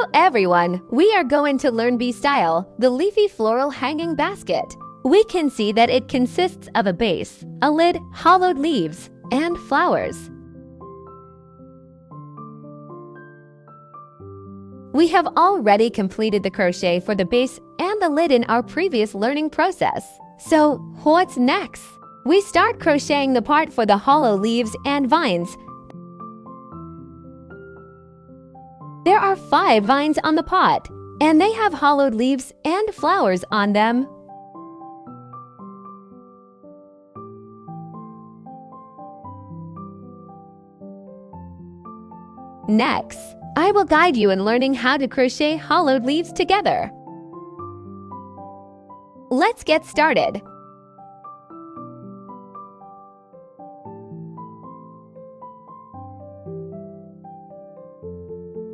Hello everyone! We are going to learn B-Style, the leafy floral hanging basket. We can see that it consists of a base, a lid, hollowed leaves, and flowers. We have already completed the crochet for the base and the lid in our previous learning process. So, what's next? We start crocheting the part for the hollow leaves and vines. There are 5 vines on the pot, and they have hollowed leaves and flowers on them. Next, I will guide you in learning how to crochet hollowed leaves together. Let's get started.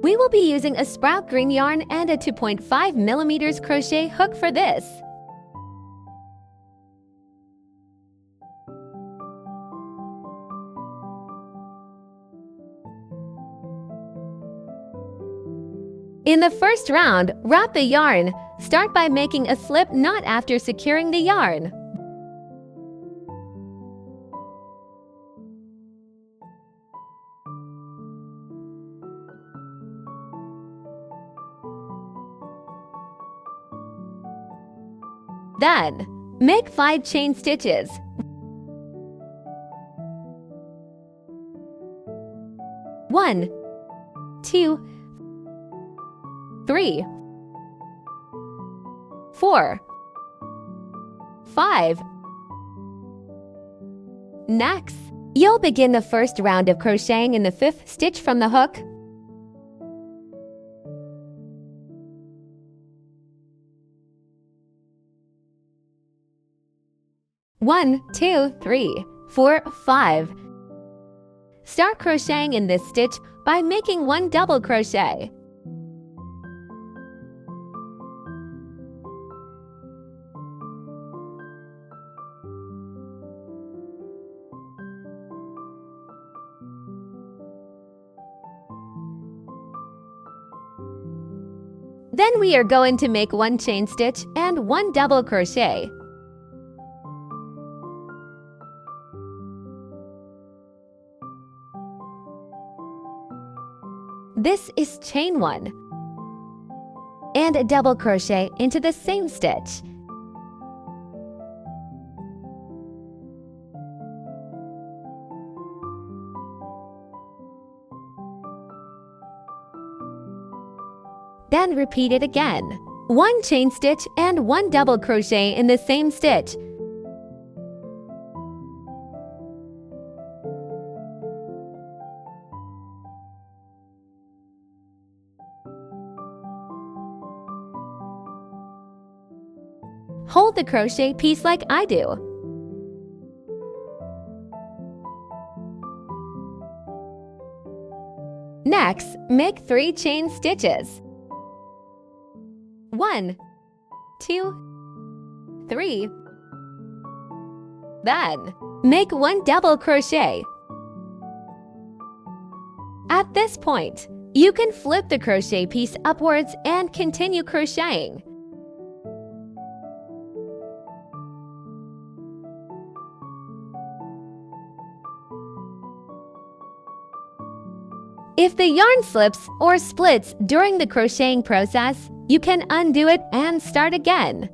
We will be using a sprout green yarn and a 2.5mm crochet hook for this. In the first round, wrap the yarn. Start by making a slip knot after securing the yarn. Then, make 5 chain stitches. 1, 2, 3, 4, 5. Next, you'll begin the first round of crocheting in the 5th stitch from the hook. One, 2, 3, 4, 5. Start crocheting in this stitch by making 1 double crochet. Then we are going to make 1 chain stitch and 1 double crochet. This is chain 1 and a double crochet into the same stitch. Then repeat it again. 1 chain stitch and 1 double crochet in the same stitch. Hold the crochet piece like I do. Next, make 3 chain stitches. 1, 2, 3. Then, make 1 double crochet. At this point, you can flip the crochet piece upwards and continue crocheting. If the yarn slips or splits during the crocheting process, you can undo it and start again.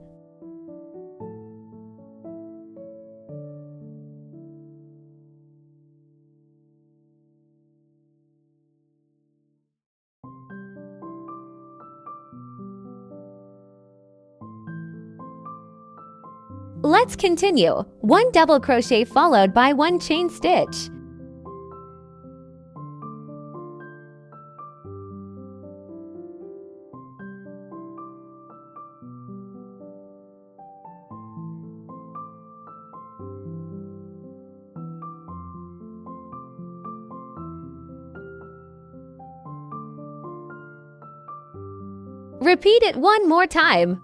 Let's continue. 1 double crochet followed by 1 chain stitch. Repeat it 1 more time.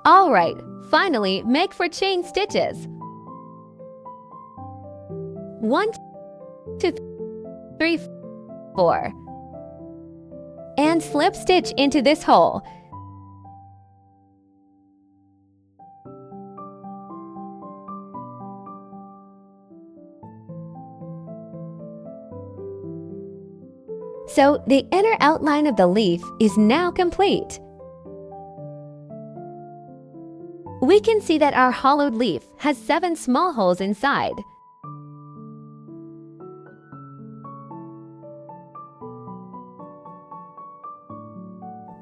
Alright, finally make for chain stitches. 1, 2, 3, 4. And slip stitch into this hole. So the inner outline of the leaf is now complete. We can see that our hollowed leaf has 7 small holes inside.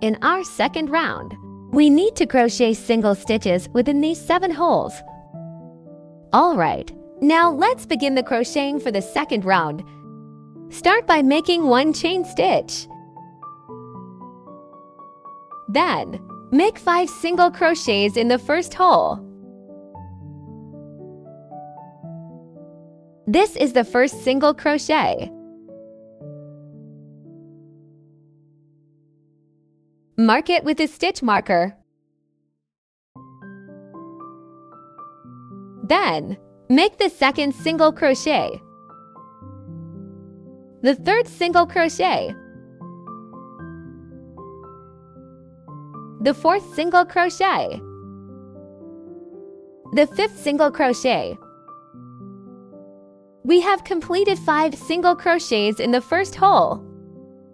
In our second round, we need to crochet single stitches within these 7 holes. Alright, now let's begin the crocheting for the second round. Start by making 1 chain stitch. Then, make 5 single crochets in the first hole. This is the first single crochet. Mark it with a stitch marker. Then, make the second single crochet. The third single crochet. The fourth single crochet. The fifth single crochet. We have completed 5 single crochets in the first hole.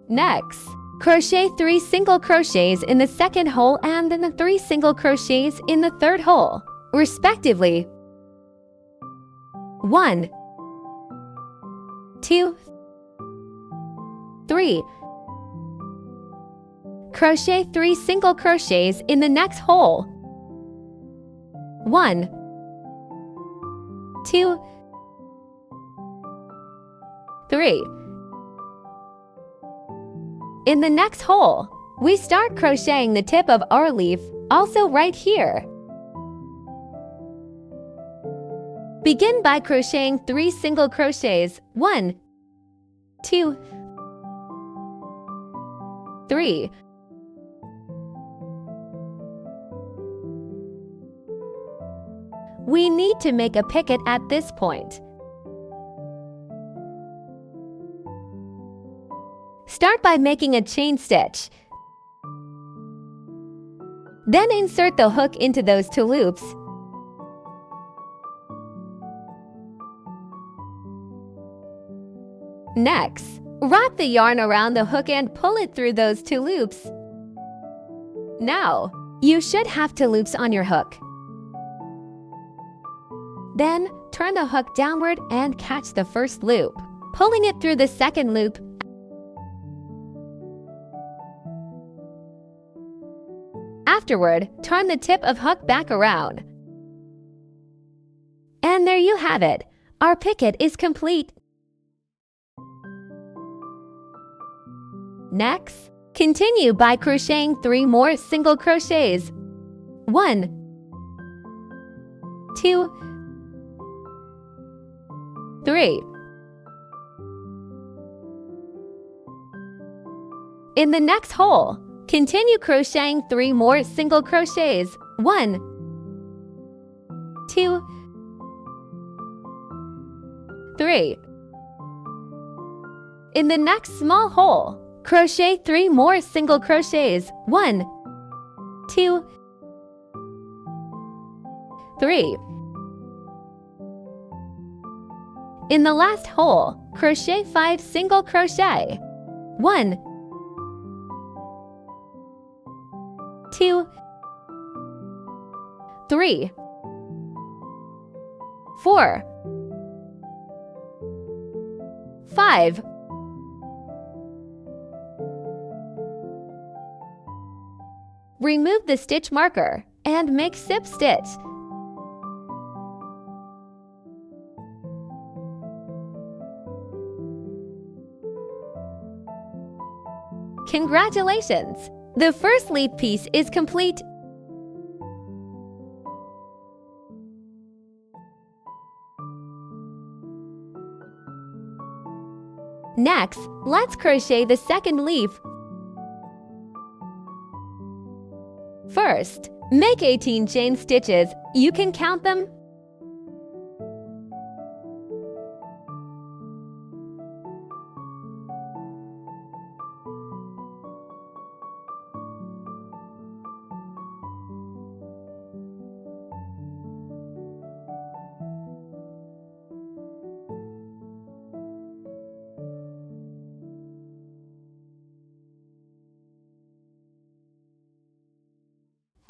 Next, crochet 3 single crochets in the second hole and then the 3 single crochets in the third hole, respectively. 1, 2, 3. Crochet 3 single crochets in the next hole. 1, 2, 3. In the next hole, we start crocheting the tip of our leaf, also right here. Begin by crocheting 3 single crochets. 1, 2, 3. We need to make a picket at this point. Start by making a chain stitch. Then insert the hook into those 2 loops. Next, wrap the yarn around the hook and pull it through those 2 loops. Now, you should have 2 loops on your hook. Then, turn the hook downward and catch the first loop, pulling it through the second loop. Afterward, turn the tip of hook back around. And there you have it. Our picket is complete. Next, continue by crocheting 3 more single crochets. 1, 2, 3. In the next hole, continue crocheting 3 more single crochets. 1, 2, 3. In the next small hole, crochet 3 more single crochets. 1, 2, 3. In the last hole, crochet 5 single crochet. 1, 2, 3, 4, 5. Remove the stitch marker and make slip stitch. Congratulations! The first leaf piece is complete. Next, let's crochet the second leaf. First, Make 18 chain stitches. You can count them.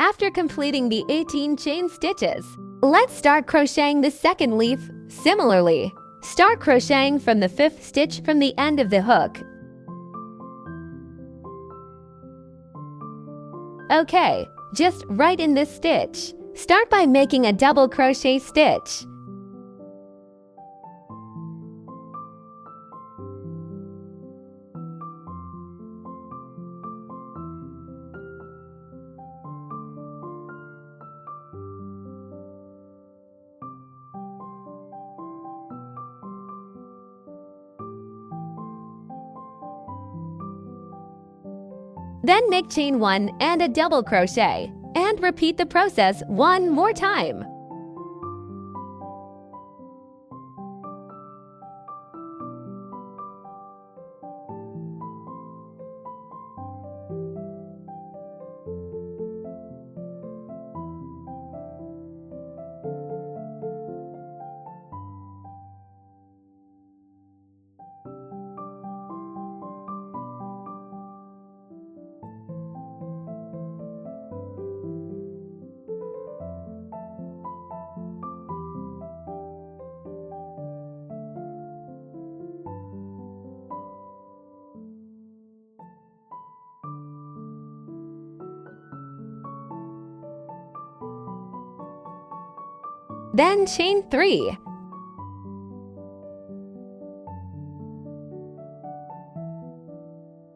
After completing the 18 chain stitches, let's start crocheting the second leaf. Similarly, start crocheting from the 5th stitch from the end of the hook. Okay, just right in this stitch, start by making a double crochet stitch. Then make chain 1 and a double crochet, and repeat the process one more time. Then chain 3.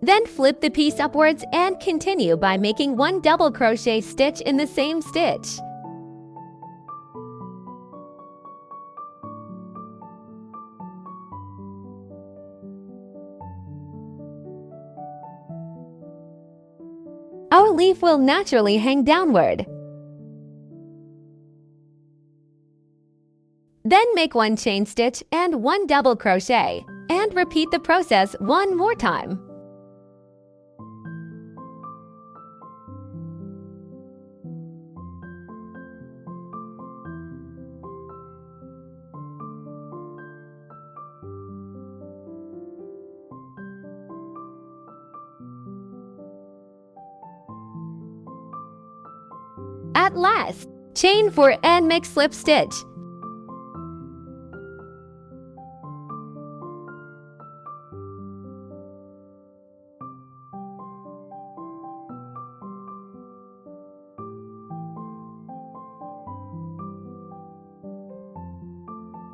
Then flip the piece upwards and continue by making 1 double crochet stitch in the same stitch. Our leaf will naturally hang downward. Then make 1 chain stitch and 1 double crochet, and repeat the process one more time. At last, chain 4 and make slip stitch.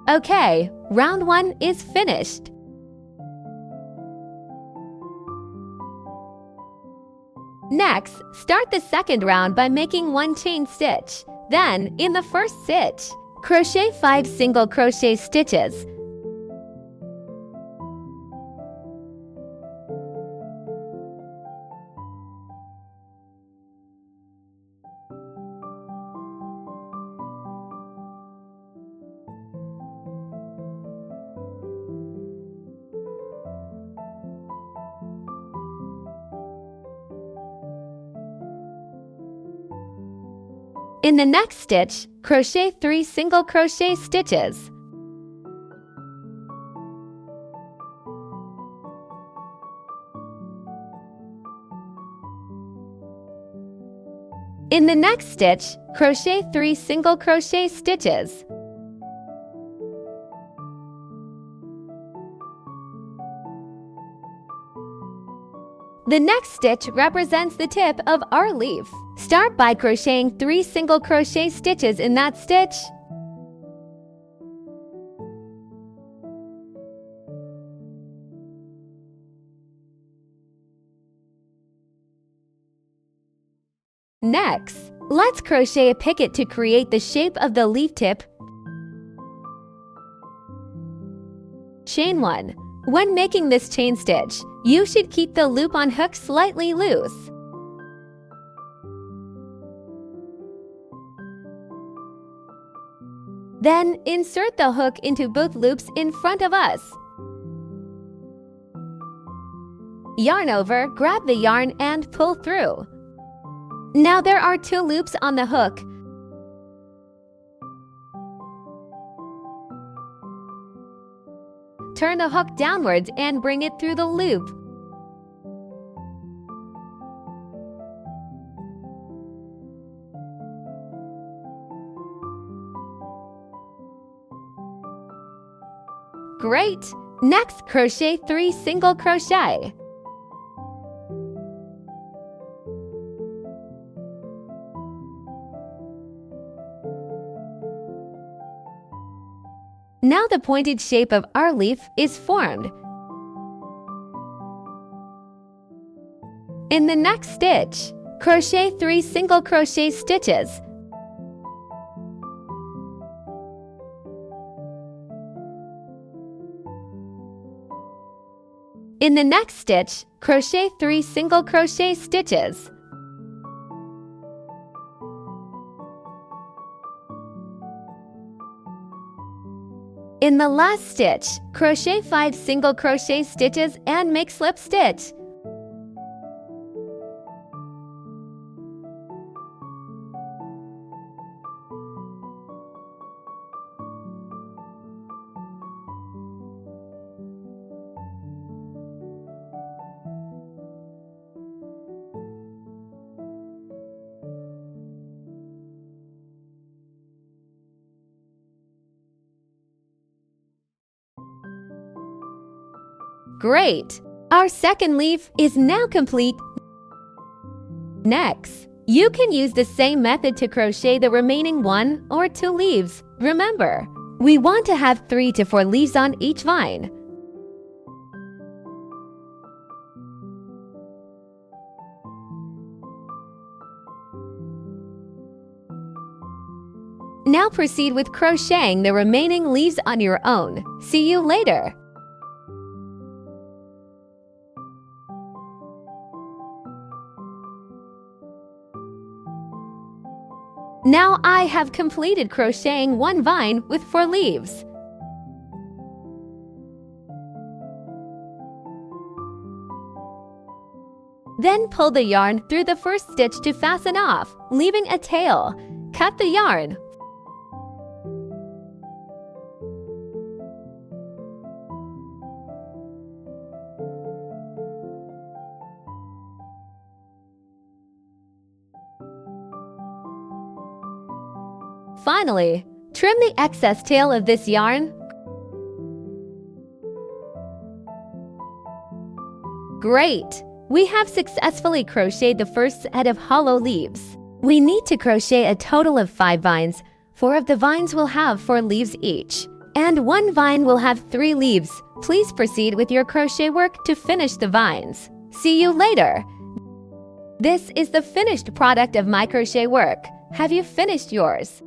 Okay, round 1 is finished. Next, start the second round by making 1 chain stitch. Then, in the first stitch, crochet 5 single crochet stitches. In the next stitch, crochet 3 single crochet stitches. In the next stitch, crochet 3 single crochet stitches. The next stitch represents the tip of our leaf. Start by crocheting 3 single crochet stitches in that stitch. Next, let's crochet a picket to create the shape of the leaf tip. Chain 1. When making this chain stitch, you should keep the loop on hook slightly loose. Then insert the hook into both loops in front of us. Yarn over, grab the yarn and pull through. Now there are 2 loops on the hook. Turn the hook downwards and bring it through the loop. Great! Next, crochet 3 single crochet. Now the pointed shape of our leaf is formed. In the next stitch, crochet 3 single crochet stitches. In the next stitch, crochet 3 single crochet stitches. In the last stitch, crochet 5 single crochet stitches and make slip stitch. Great! Our second leaf is now complete. Next, you can use the same method to crochet the remaining 1 or 2 leaves. Remember, we want to have 3 to 4 leaves on each vine. Now proceed with crocheting the remaining leaves on your own. See you later! Now I have completed crocheting 1 vine with 4 leaves. Then pull the yarn through the first stitch to fasten off, leaving a tail. Cut the yarn. Finally, trim the excess tail of this yarn. Great! We have successfully crocheted the first set of hollow leaves. We need to crochet a total of 5 vines. 4 of the vines will have 4 leaves each, and 1 vine will have 3 leaves. Please proceed with your crochet work to finish the vines. See you later! This is the finished product of my crochet work. Have you finished yours?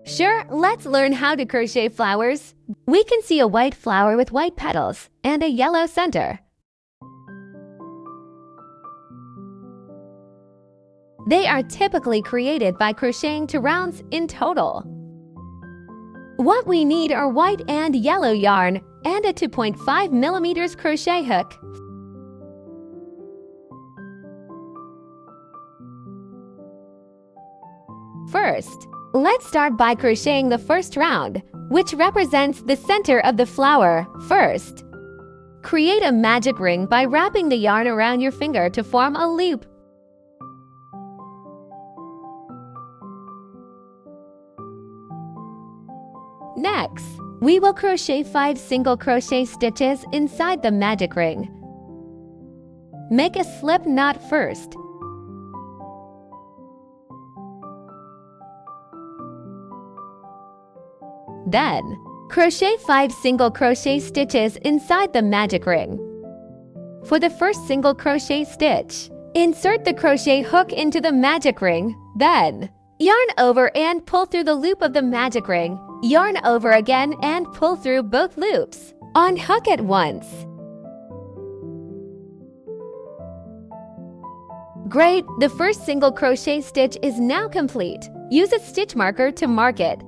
Sure, let's learn how to crochet flowers. We can see a white flower with white petals and a yellow center. They are typically created by crocheting 2 rounds in total. What we need are white and yellow yarn and a 2.5mm crochet hook. First, let's start by crocheting the first round, which represents the center of the flower. First, create a magic ring by wrapping the yarn around your finger to form a loop. Next, we will crochet 5 single crochet stitches inside the magic ring. Make a slip knot first. Then, crochet 5 single crochet stitches inside the magic ring. For the first single crochet stitch, Insert the crochet hook into the magic ring, then yarn over and pull through the loop of the magic ring. Yarn over again and pull through both loops. Unhook at once. Great! The first single crochet stitch is now complete. Use a stitch marker to mark it.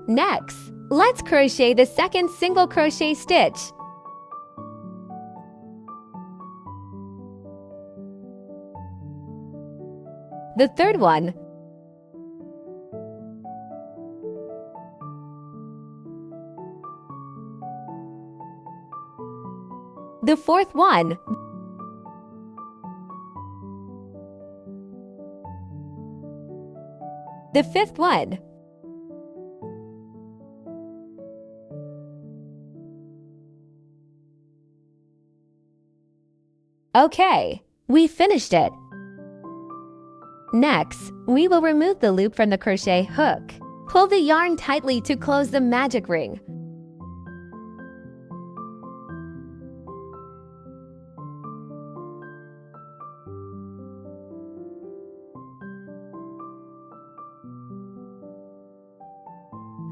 Next, let's crochet the second single crochet stitch. The third one. The fourth one. The fifth one. Okay, we finished it. Next, we will remove the loop from the crochet hook. Pull the yarn tightly to close the magic ring.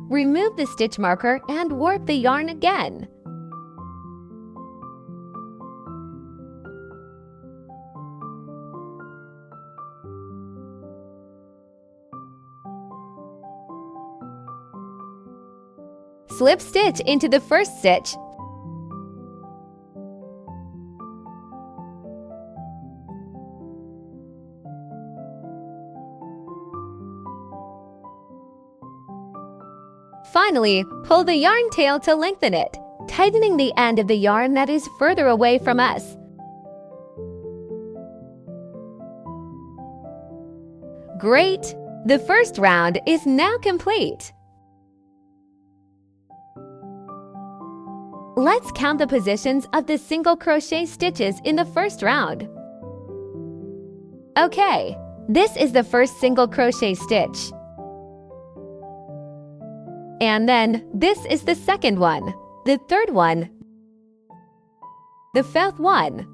Remove the stitch marker and warp the yarn again. Slip stitch into the first stitch. Finally, pull the yarn tail to lengthen it, tightening the end of the yarn that is further away from us. Great! The first round is now complete. Let's count the positions of the single crochet stitches in the first round. Okay, this is the first single crochet stitch. And then this is the second one, the third one, the fourth one,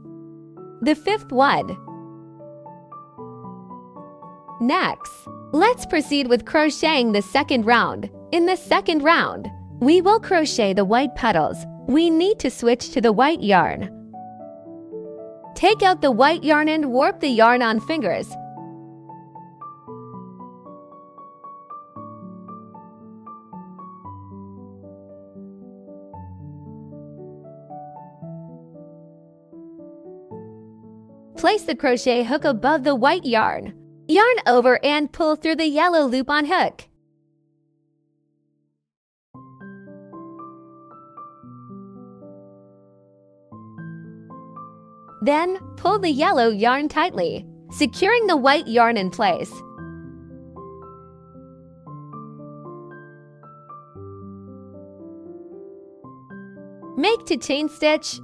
the fifth one. Next, let's proceed with crocheting the second round. In the second round, we will crochet the white petals. We need to switch to the white yarn. Take out the white yarn and warp the yarn on fingers. Place the crochet hook above the white yarn. Yarn over and pull through the yellow loop on hook. Then, pull the yellow yarn tightly, securing the white yarn in place. Make to chain stitch.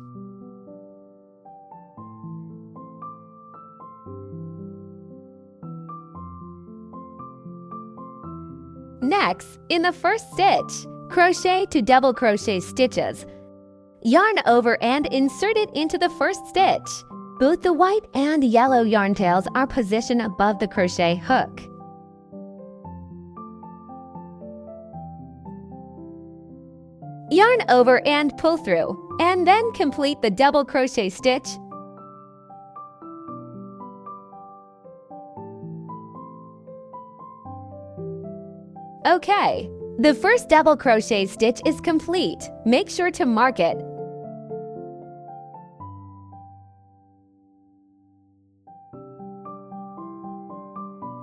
Next, in the first stitch, crochet to double crochet stitches. Yarn over and insert it into the first stitch. Both the white and yellow yarn tails are positioned above the crochet hook. Yarn over and pull through, and then complete the double crochet stitch. Okay, the first double crochet stitch is complete. Make sure to mark it.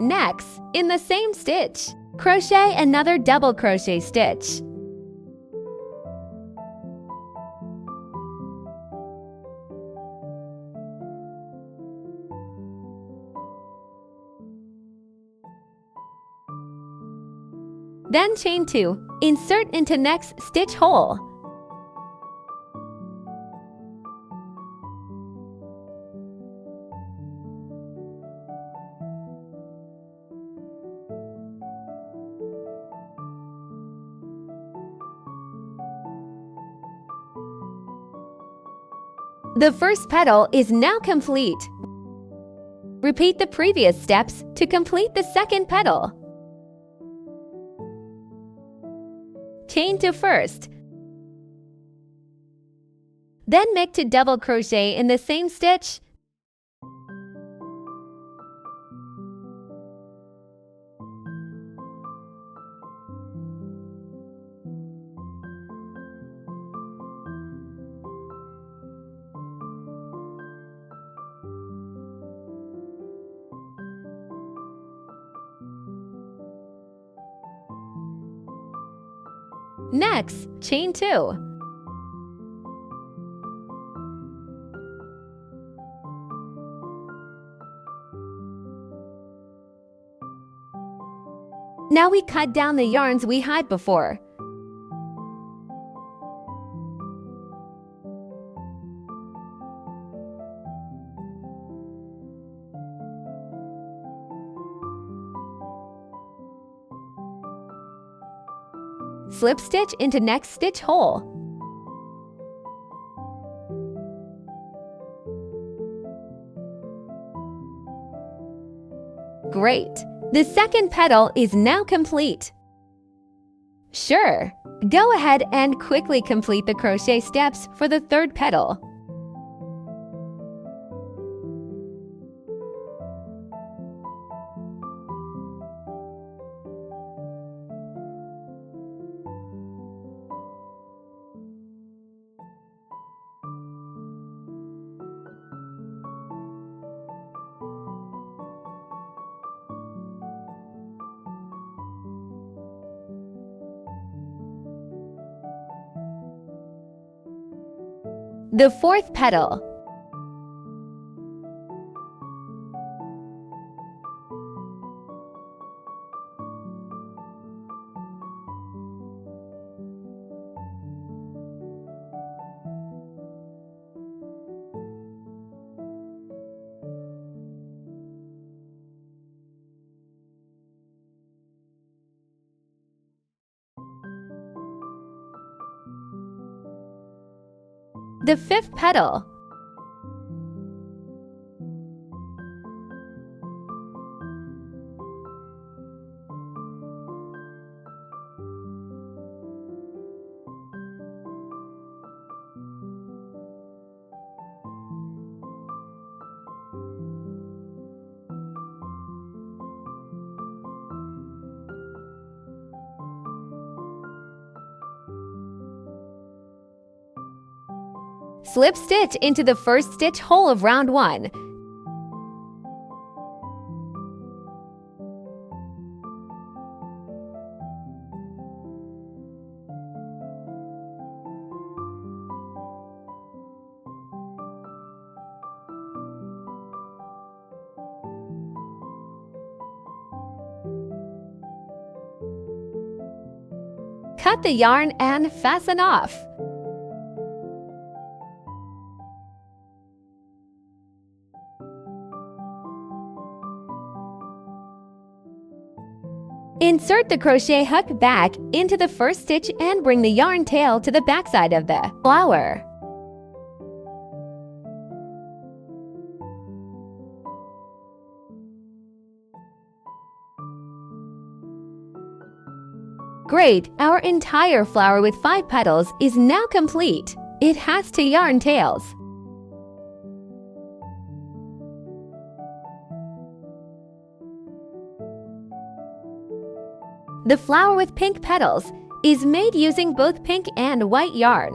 Next, in the same stitch, crochet another double crochet stitch. Then chain 2, insert into next stitch hole. The first petal is now complete. Repeat the previous steps to complete the second petal. Chain to first. Then make to double crochet in the same stitch. Next, chain 2. Now we cut down the yarns we had before. Slip stitch into next stitch hole. Great! The second petal is now complete. Sure, go ahead and quickly complete the crochet steps for the third petal. The fourth petal. The fifth petal. Slip stitch into the first stitch hole of round 1. Cut the yarn and fasten off. Insert the crochet hook back into the first stitch and bring the yarn tail to the backside of the flower. Great! Our entire flower with 5 petals is now complete. It has 2 yarn tails. The flower with pink petals is made using both pink and white yarn.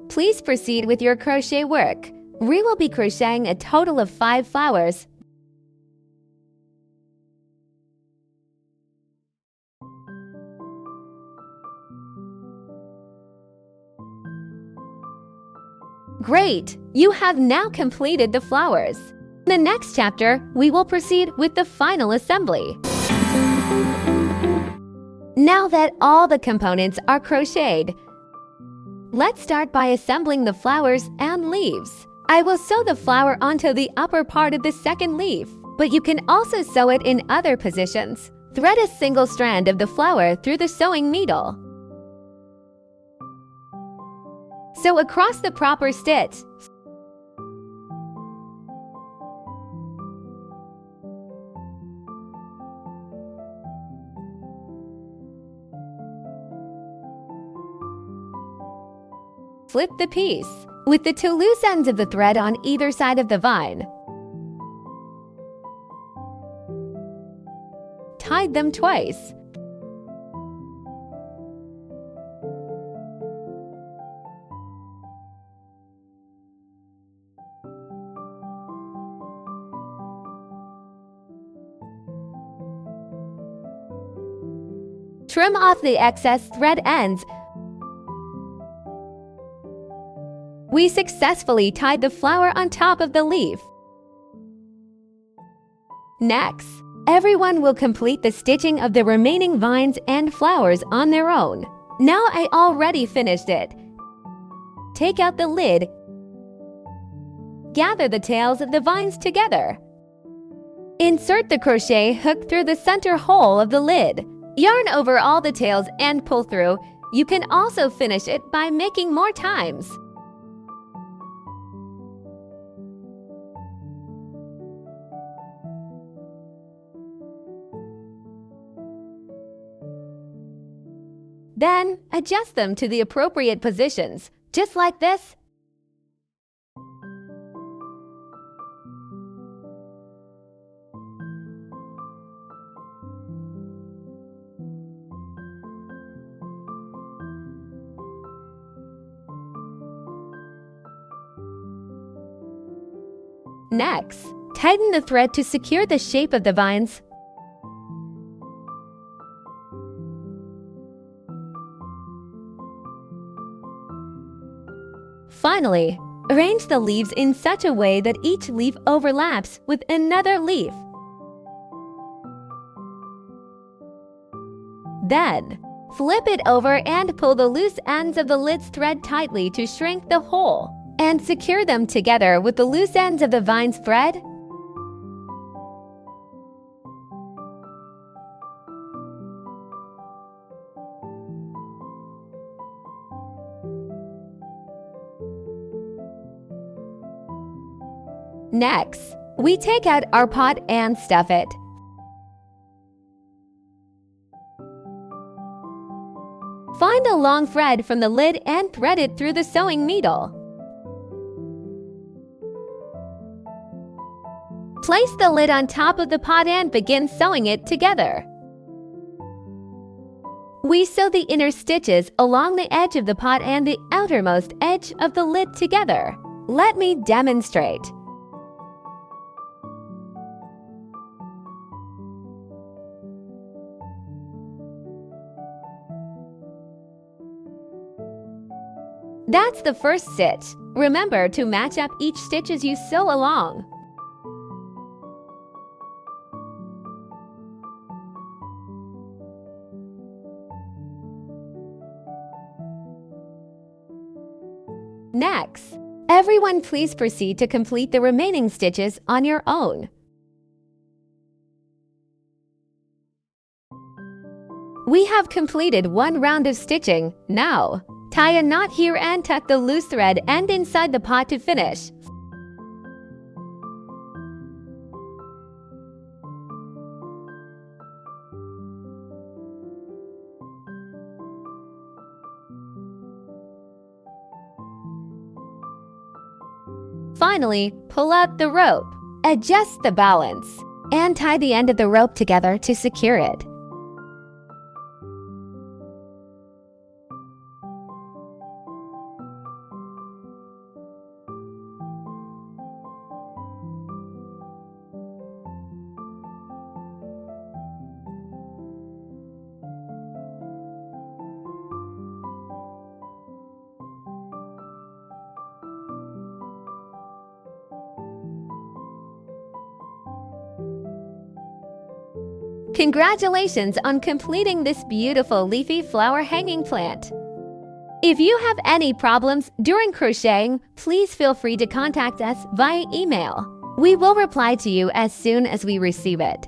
Please proceed with your crochet work. We will be crocheting a total of 5 flowers. Great! You have now completed the flowers. In the next chapter, we will proceed with the final assembly. Now that all the components are crocheted, let's start by assembling the flowers and leaves. I will sew the flower onto the upper part of the second leaf, but you can also sew it in other positions. thread a single strand of the flower through the sewing needle. Sew across the proper stitch. Flip the piece, with the two loose ends of the thread on either side of the vine. Tie them twice. Trim off the excess thread ends. We successfully tied the flower on top of the leaf. Next, everyone will complete the stitching of the remaining vines and flowers on their own. Now I already finished it. Take out the lid. Gather the tails of the vines together. Insert the crochet hook through the center hole of the lid. Yarn over all the tails and pull through. You can also finish it by making more times. Then, adjust them to the appropriate positions, just like this. Next, tighten the thread to secure the shape of the vines. Finally, arrange the leaves in such a way that each leaf overlaps with another leaf. Then, flip it over and pull the loose ends of the lid's thread tightly to shrink the hole, and secure them together with the loose ends of the vine's thread. Next, we take out our pot and stuff it. Find a long thread from the lid and thread it through the sewing needle. Place the lid on top of the pot and begin sewing it together. We sew the inner stitches along the edge of the pot and the outermost edge of the lid together. Let me demonstrate. That's the first stitch. Remember to match up each stitch as you sew along. Next, everyone please proceed to complete the remaining stitches on your own. We have completed one round of stitching. Now, tie a knot here and tuck the loose thread end inside the pot to finish. Finally, pull out the rope. Adjust the balance and tie the end of the rope together to secure it. Congratulations on completing this beautiful leafy flower hanging plant. If you have any problems during crocheting, please feel free to contact us via email. We will reply to you as soon as we receive it.